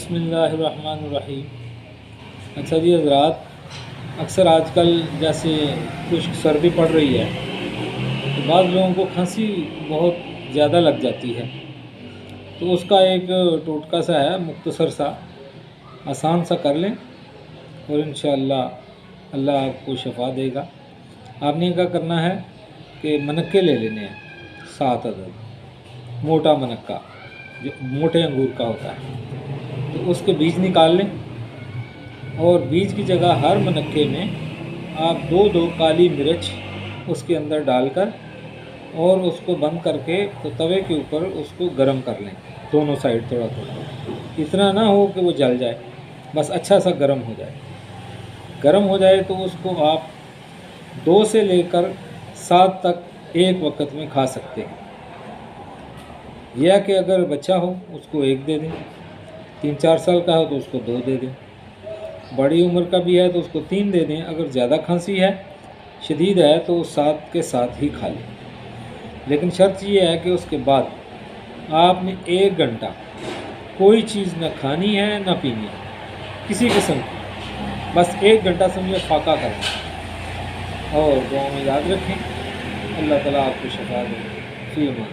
बिस्मिल्लाहिर्रहमानिर्रहीम। अच्छा जी हज़रात, अक्सर आजकल जैसे कुछ सर्दी पड़ रही है तो बाद लोगों को खांसी बहुत ज़्यादा लग जाती है। तो उसका एक टोटका सा है, मुख्तसर सा, आसान सा कर लें और इंशाअल्लाह अल्लाह आपको शफा देगा। आपने क्या करना है कि मनक्के ले लेने हैं 7 अदद, मोटा मनक्का जो मोटे अंगूर का होता है, तो उसके बीज निकाल लें और बीज की जगह हर मनक्के में आप 2-2 काली मिर्च उसके अंदर डालकर और उसको बंद करके तो तवे के ऊपर उसको गर्म कर लें, दोनों साइड थोड़ा थोड़ा। इतना ना हो कि वो जल जाए, बस अच्छा सा गर्म हो जाए। गर्म हो जाए तो उसको आप 2 से लेकर 7 तक एक वक्त में खा सकते हैं। यह कि अगर बच्चा हो उसको 1 दे दें, 3-4 साल का हो तो उसको 2 दे दें, बड़ी उम्र का भी है तो उसको 3 दे दें। अगर ज़्यादा खांसी है, शदीद है, तो 7 के साथ ही खा लें। लेकिन शर्त यह है कि उसके बाद आपने 1 घंटा कोई चीज़ न खानी है न पीनी है किसी किस्म की, बस 1 घंटा समझे फाका करना। और दुआ में याद रखें, अल्लाह ताला आपको शफा दे। फी अमान।